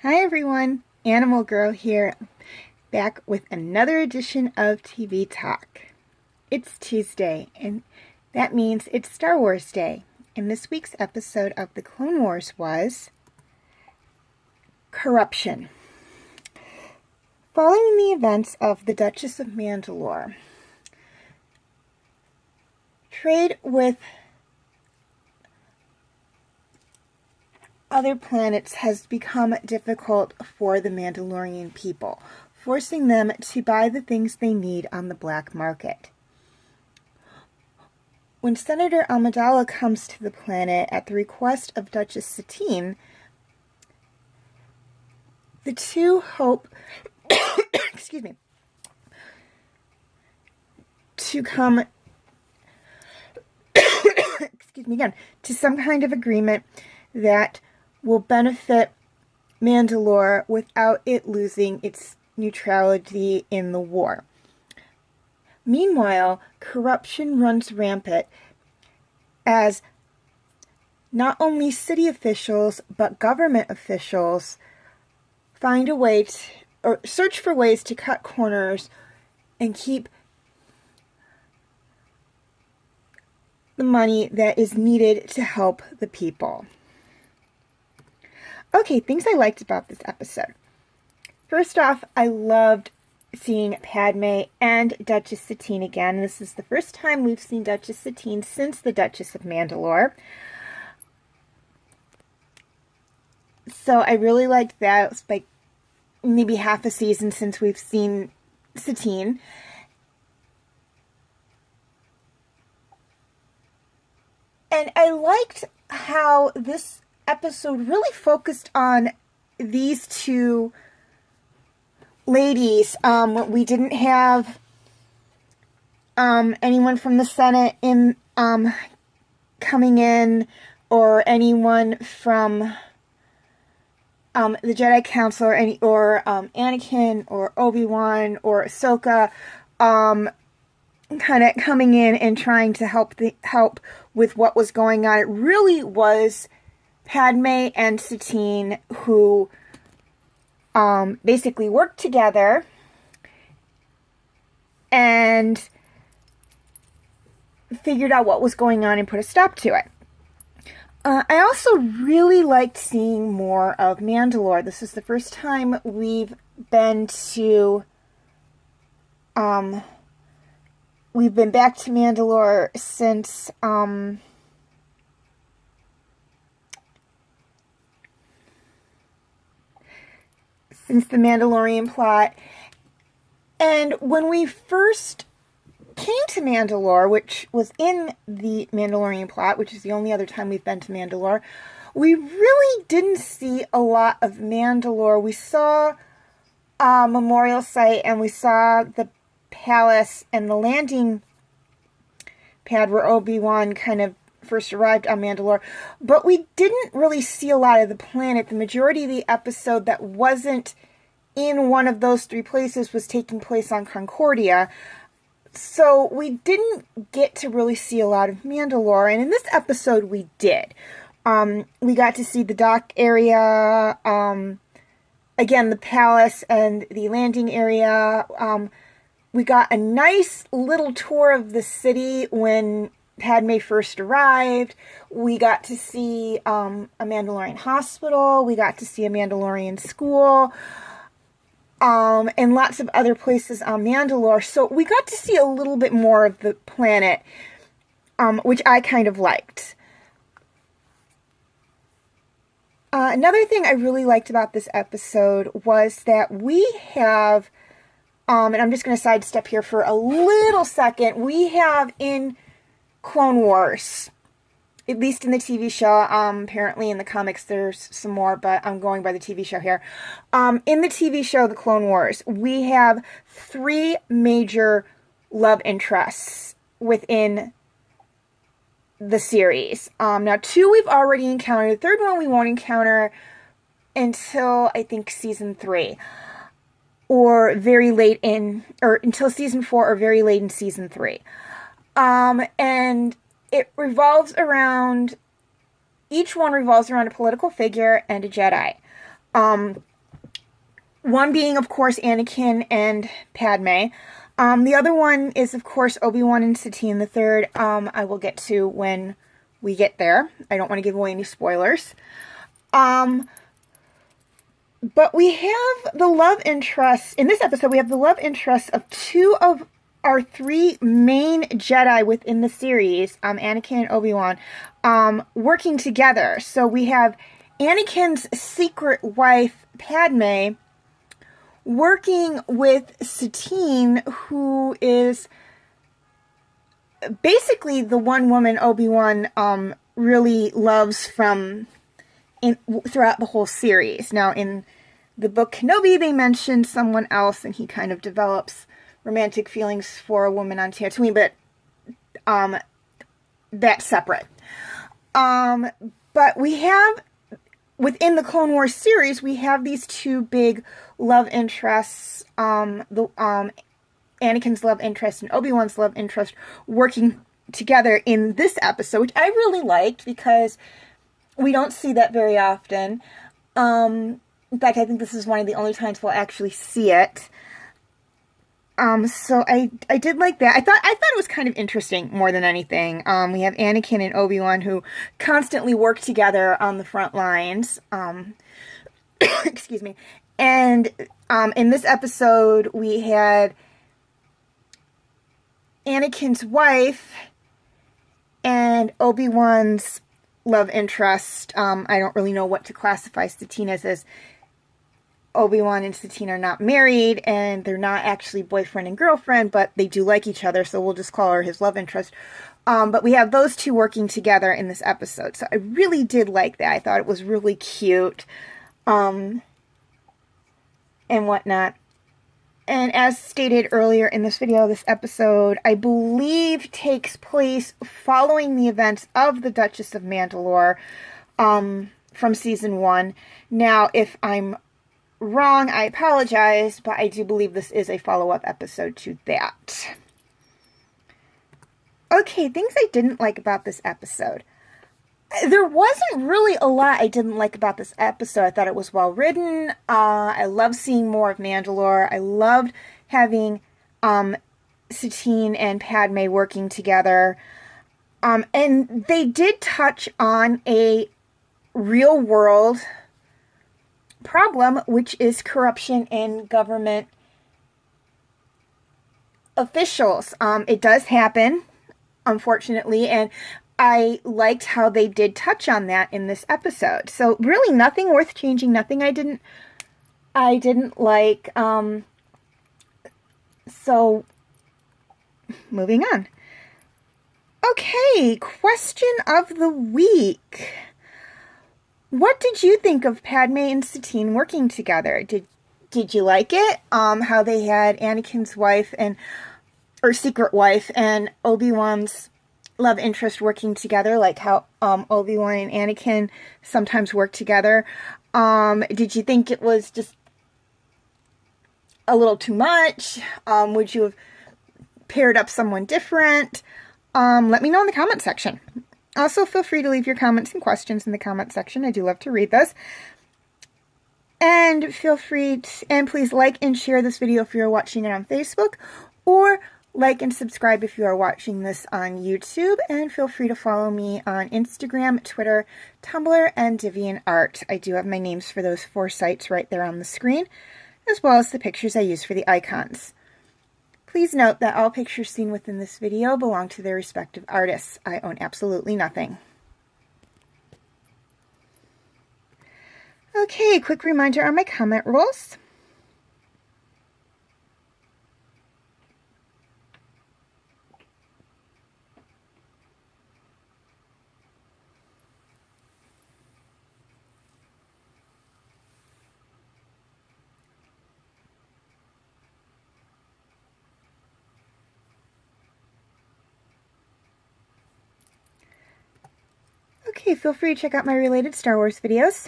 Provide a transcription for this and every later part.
Hi everyone, Animal Girl here, back with another edition of TV Talk. It's Tuesday, and that means it's Star Wars Day, and this week's episode of The Clone Wars was Corruption. Following the events of the Duchess of Mandalore, trade with other planets has become difficult for the Mandalorian people, forcing them to buy the things they need on the black market. When Senator Amidala comes to the planet at the request of Duchess Satine, the two hope to come to some kind of agreement that will benefit Mandalore without it losing its neutrality in the war. Meanwhile, corruption runs rampant as not only city officials but government officials find a way to, or search for ways to cut corners and keep the money that is needed to help the people. Okay, things I liked about this episode. First off, I loved seeing Padme and Duchess Satine again. This is the first time we've seen Duchess Satine since the Duchess of Mandalore. So I really liked that. It was like maybe half a season since we've seen Satine. And I liked how this episode really focused on these two ladies. We didn't have anyone from the Senate in coming in, or anyone from the Jedi Council, or Anakin or Obi-Wan or Ahsoka kind of coming in and trying to help with what was going on. It really was Padme and Satine who basically worked together and figured out what was going on and put a stop to it. I also really liked seeing more of Mandalore. This is the first time we've been to we've been back to Mandalore since the Mandalorian plot. And when we first came to Mandalore, which was in the Mandalorian plot, which is the only other time we've been to Mandalore, we really didn't see a lot of Mandalore. We saw a memorial site, and we saw the palace and the landing pad where Obi-Wan kind of first arrived on Mandalore, but we didn't really see a lot of the planet. The majority of the episode that wasn't in one of those three places was taking place on Concordia, so we didn't get to really see a lot of Mandalore, and in this episode we did. We got to see the dock area, again, the palace and the landing area. We got a nice little tour of the city when Padme first arrived. We got to see a Mandalorian hospital. We got to see a Mandalorian school. And lots of other places on Mandalore. So we got to see a little bit more of the planet, which I kind of liked. Another thing I really liked about this episode was that we have, and I'm just going to sidestep here for a little second, we have in Clone Wars, at least in the TV show, apparently in the comics there's some more, but I'm going by the TV show here. In the TV show, The Clone Wars, we have 3 major love interests within the series. Now 2 we've already encountered. The 3rd one we won't encounter until, I think, season 3. Or very late in, or until season 4, or very late in season 3. And it revolves around, each one revolves around a political figure and a Jedi. One being, of course, Anakin and Padme. The other one is, of course, Obi-Wan and Satine. The third, I will get to when we get there. I don't want to give away any spoilers. But we have the love interests, in this episode, we have the love interests of two of our three main Jedi within the series, Anakin and Obi-Wan, working together. So we have Anakin's secret wife, Padme, working with Satine, who is basically the one woman Obi-Wan really loves throughout the whole series. Now, in the book Kenobi, they mention someone else, and he kind of develops romantic feelings for a woman on Tatooine, but that's separate. But we have, within the Clone Wars series, we have these two big love interests, Anakin's love interest and Obi-Wan's love interest working together in this episode, which I really liked because we don't see that very often. In fact, I think this is one of the only times we'll actually see it. So I did like that. I thought it was kind of interesting more than anything. We have Anakin and Obi-Wan who constantly work together on the front lines. Excuse me. And in this episode, we had Anakin's wife and Obi-Wan's love interest. I don't really know what to classify Satine as. Obi-Wan and Satine are not married, and they're not actually boyfriend and girlfriend, but they do like each other, so we'll just call her his love interest. But we have those two working together in this episode, so I really did like that. I thought it was really cute, and whatnot. And as stated earlier in this video, this episode, I believe, takes place following the events of the Duchess of Mandalore, from season 1. Now, if I'm wrong, I apologize, but I do believe this is a follow-up episode to that. Okay, things I didn't like about this episode. There wasn't really a lot I didn't like about this episode. I thought it was well written. I love seeing more of Mandalore. I loved having Satine and Padme working together. And they did touch on a real-world problem, which is corruption in government officials. It does happen, unfortunately, and I liked how they did touch on that in this episode. So really nothing worth changing, nothing I didn't like. So moving on. Okay, question of the week. What did you think of Padme and Satine working together? Did you like it? How they had Anakin's wife or secret wife and Obi-Wan's love interest working together, like how Obi-Wan and Anakin sometimes work together. Did you think it was just a little too much? Would you have paired up someone different? Let me know in the comment section. Also, feel free to leave your comments and questions in the comment section. I do love to read those. And feel free and please like and share this video if you're watching it on Facebook, or like and subscribe if you are watching this on YouTube, and feel free to follow me on Instagram, Twitter, Tumblr, and DeviantArt. I do have my names for those 4 sites right there on the screen, as well as the pictures I use for the icons. Please note that all pictures seen within this video belong to their respective artists. I own absolutely nothing. Okay, quick reminder on my comment rules. Okay, feel free to check out my related Star Wars videos.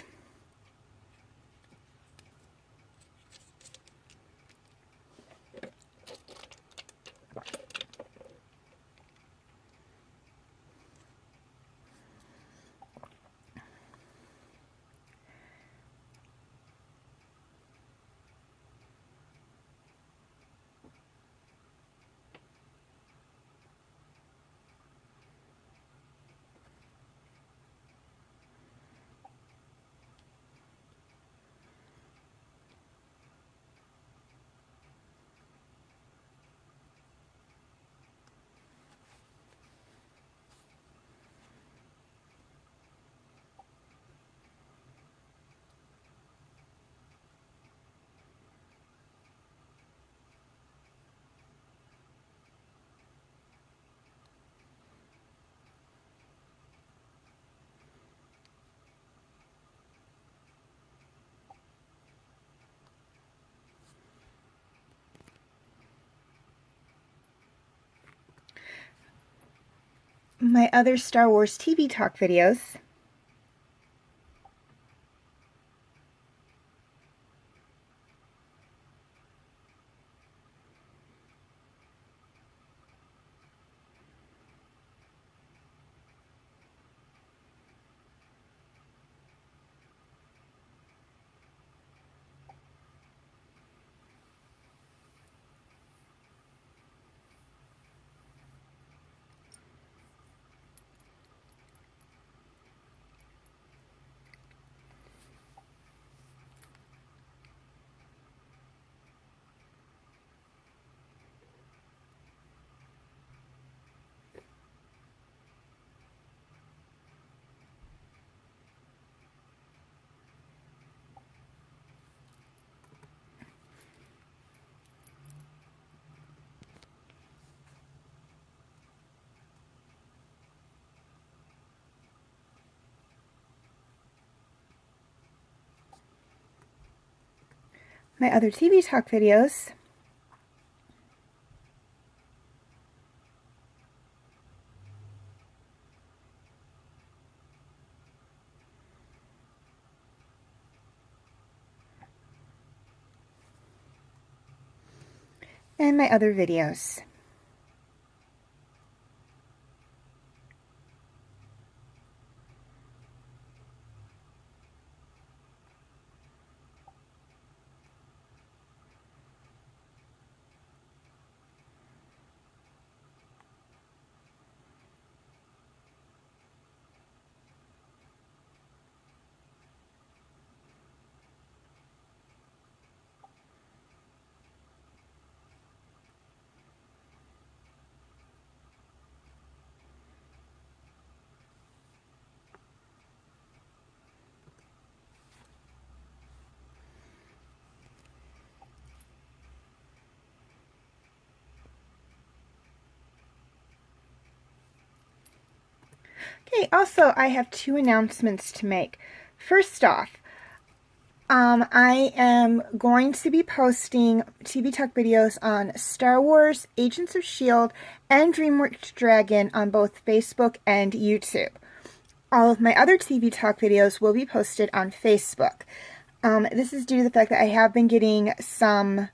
my other Star Wars TV talk videos. My other TV talk videos. And my other videos. Okay, also I have two announcements to make. First off, I am going to be posting TV Talk videos on Star Wars, Agents of S.H.I.E.L.D., and DreamWorks Dragon on both Facebook and YouTube. All of my other TV Talk videos will be posted on Facebook. This is due to the fact that I have been getting some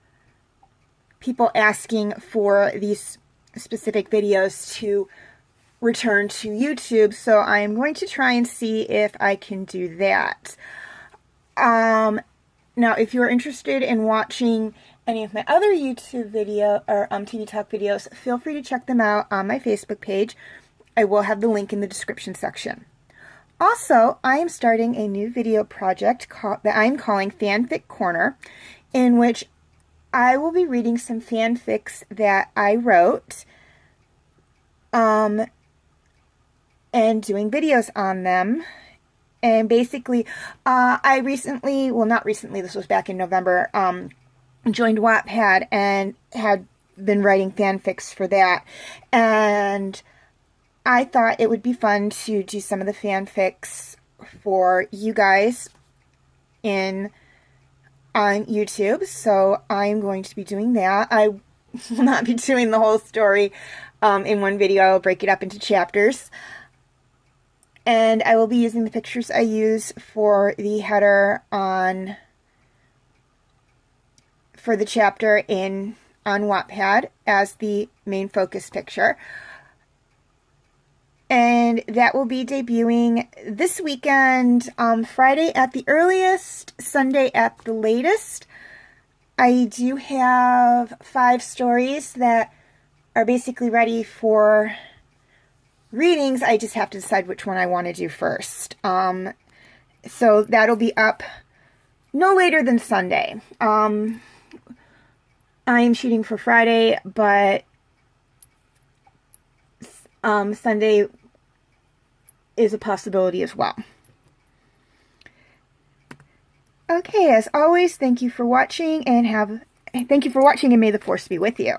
people asking for these specific videos to return to YouTube, so I am going to try and see if I can do that. Now, if you're interested in watching any of my other YouTube video or TV Talk videos, feel free to check them out on my Facebook page. I will have the link in the description section. Also, I am starting a new video project that I'm calling Fanfic Corner, in which I will be reading some fanfics that I wrote, and doing videos on them. And basically, I recently, well, not recently, this was back in November, joined Wattpad and had been writing fanfics for that. And I thought it would be fun to do some of the fanfics for you guys on YouTube. So I'm going to be doing that. I will not be doing the whole story in one video. I'll break it up into chapters. And I will be using the pictures I use for the header for the chapter on Wattpad as the main focus picture. And that will be debuting this weekend, Friday at the earliest, Sunday at the latest. I do have 5 stories that are basically ready for readings. I just have to decide which one I want to do first. So that'll be up no later than Sunday. I am shooting for Friday, but Sunday is a possibility as well. Okay, as always, thank you for watching and may the Force be with you.